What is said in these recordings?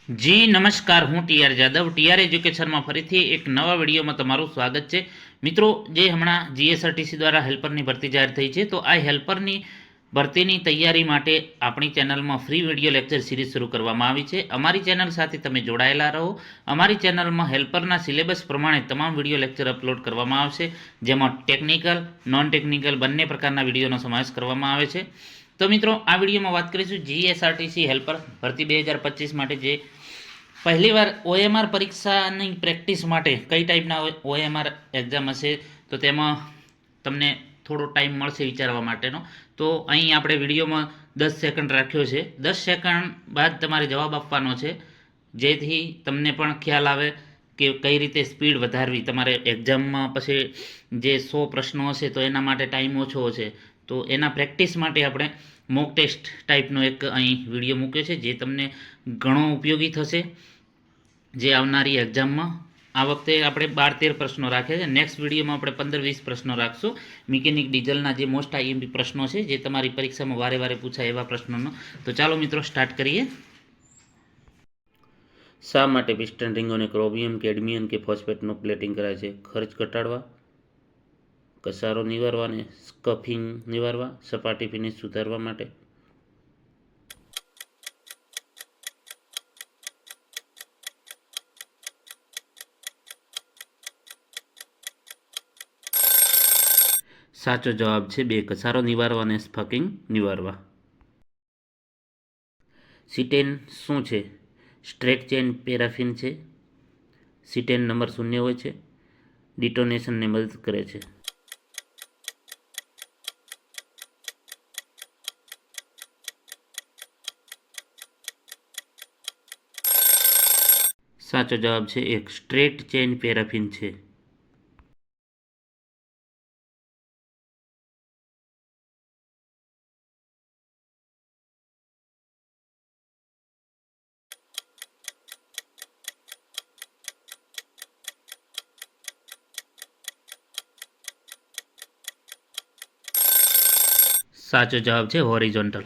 જી નમસ્કાર, હું TR Jadav TR એજ્યુકેશનમાં ફરીથી એક નવા વિડીયોમાં તમારું સ્વાગત છે. મિત્રો, જે હમણાં જીએસઆરટીસી દ્વારા હેલ્પરની ભરતી જાહેર થઈ છે, તો આ હેલ્પરની ભરતીની તૈયારી માટે આપણી ચેનલમાં ફ્રી વિડીયો લેક્ચર સિરીઝ શરૂ કરવામાં આવી છે. અમારી ચેનલ સાથે તમે જોડાયેલા રહો. અમારી ચેનલમાં હેલ્પરના સિલેબસ પ્રમાણે તમામ વિડીયો લેક્ચર અપલોડ કરવામાં આવશે, જેમાં ટેકનિકલ, નોન ટેકનિકલ બંને પ્રકારના વિડીયોનો સમાવેશ કરવામાં આવે છે. તો મિત્રો, આ વિડીયોમાં વાત કરીશું જીએસઆરટીસી હેલ્પર ભરતી 2025 માટે જે પહેલીવાર ઓએમઆર પરીક્ષાની પ્રેક્ટિસ માટે કઈ ટાઈપના ઓએમઆર એક્ઝામ હશે, તો તેમાં તમને થોડો ટાઈમ મળશે વિચારવા માટેનો. તો અહીં આપણે વિડીયોમાં 10 સેકન્ડ રાખ્યો છે. 10 સેકન્ડ બાદ તમારે જવાબ આપવાનો છે, જેથી તમને પણ ખ્યાલ આવે કે કઈ રીતે સ્પીડ વધારવી. તમારે એક્ઝામમાં પછી જે 100 પ્રશ્નો હશે તો એના માટે ટાઈમ ઓછો હશે, તો એના પ્રેક્ટિસ માટે આપણે મોક ટેસ્ટ ટાઈપનો એક અહીં વિડીયો મૂક્યો છે, જે તમને ઘણો ઉપયોગી થશે જે આવનારી એક્ઝામમાં. આ વખતે આપણે 12-13 પ્રશ્નો રાખ્યા છે. નેક્સ્ટ વિડીયોમાં આપણે 15-20 પ્રશ્નો રાખશું. મિકેનિક ડીઝલના જે મોસ્ટ આઈએમપી પ્રશ્નો છે, જે તમારી પરીક્ષામાં વારે વારે પૂછાય એવા પ્રશ્નોનો. તો ચાલો મિત્રો, સ્ટાર્ટ કરીએ. શા માટે પિસ્ટન રિંગોને ક્રોમિયમ, કેડમિયમ કે ફોસ્ફેટનું પ્લેટિંગ કરાય છે? ખર્ચ ઘટાડવા, ઘસારો નિવારવા અને સ્કફિંગ નિવારવા, સપાટી ફિનિશ સુધારવા માટે. સાચો જવાબ છે 2, ઘસારો નિવારવા અને સ્ફકિંગ નિવારવા. સિટેન શું છે? સ્ટ્રેટ ચેન પેરાફિન છે. સિટેન નંબર 0 હોય છે. ડિટોનેશનને મદદ કરે છે. સાચો જવાબ છે 1, સ્ટ્રેટ ચેન પેરાફિન છે. સાચો જવાબ છે હોરિઝોન્ટલ.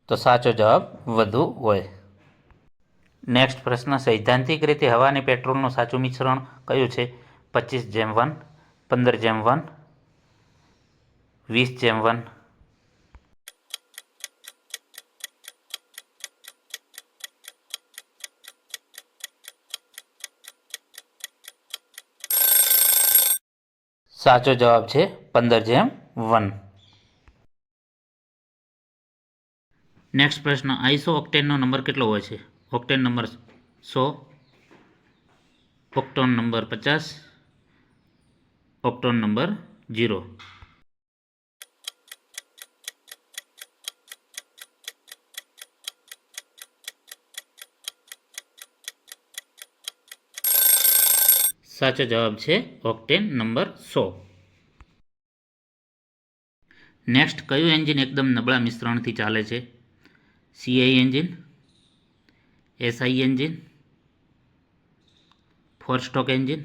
તો સાચો જવાબ વધુ હોય. નેક્સ્ટ પ્રશ્ન, સૈદ્ધાંતિક રીતે હવા અને પેટ્રોલનું સાચું મિશ્રણ કયું છે? 25:1, 15:1, 20:1. સાચો જવાબ છે 15:1. નેક્સ્ટ પ્રશ્ન, આઈસો ઓક્ટેનનો નંબર કેટલો હોય છે? Octane number 100, octane number 50, octane number 0. સાચો જવાબ છે ઓક્ટેન નંબર 100. નેક્સ્ટ, કયું એન્જિન એકદમ નબળા મિશ્રણથી ચાલે છે? CI engine, SI engine, 4 stroke engine.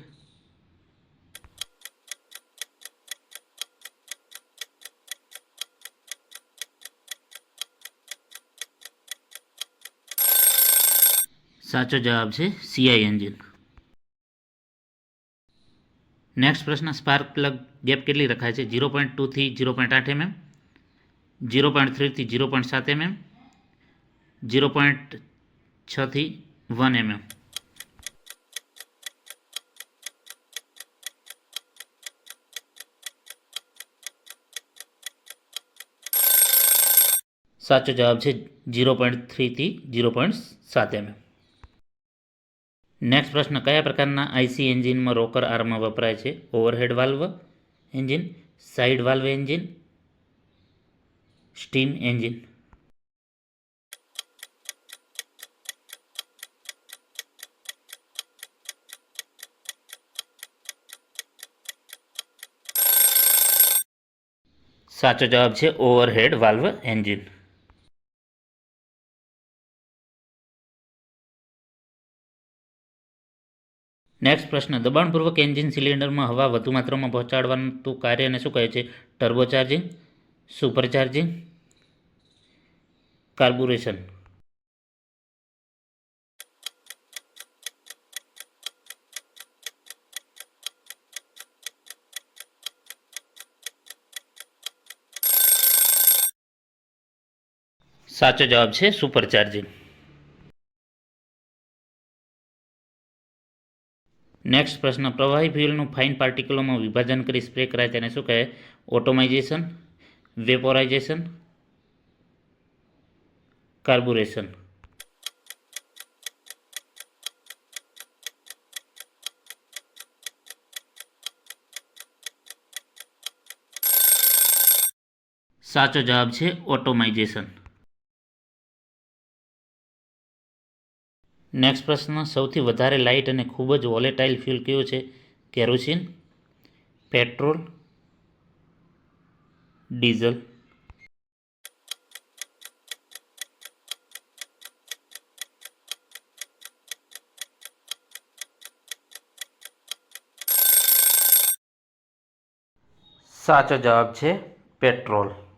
સાચો જવાબ છે સીઆઈ એન્જિન. નેક્સ્ટ પ્રશ્ન, સ્પાર્ક પ્લગ ગેપ કેટલી રખાય છે? 0.2 થી 0.8 mm, 0.3 થી 0.7 mm, 0.6 થી 1 mm. સાચો જવાબ છે 0.3 થી 0.7 mm. નેક્સ્ટ પ્રશ્ન, કયા પ્રકારના આઈસી એન્જિનમાં રોકર આર્મ વપરાય છે? Overhead valve engine, side valve engine, steam engine. સાચો જવાબ છે ઓવરહેડ વાલ્વ એન્જિન. નેક્સ્ટ પ્રશ્ન, દબાણપૂર્વક એન્જિન સિલિન્ડરમાં હવા વધુ માત્રામાં પહોંચાડવાનું કાર્યને શું કહે છે? ટર્બોચાર્જિંગ, સુપરચાર્જિંગ, કાર્બુરેશન. સાચો જવાબ છે સુપરચાર્જિંગ. નેક્સ્ટ પ્રશ્ન, પ્રવાહી ફ્યુઅલનું ફાઇન પાર્ટિકલોમાં વિભાજન કરી સ્પ્રે કરાય તેને શું કહે? ઓટોમાઇઝેશન, વેપોરાઇઝેશન, કાર્બુરેશન. સાચો જવાબ છે ઓટોમાઇઝેશન. નેક્સ્ટ પ્રશ્ન, સૌથી વધારે લાઇટ અને ખૂબ જ વોલેટાઇલ ફ્યુલ કયું છે? Kerosene, petrol, diesel. સાચો જવાબ છે પેટ્રોલ.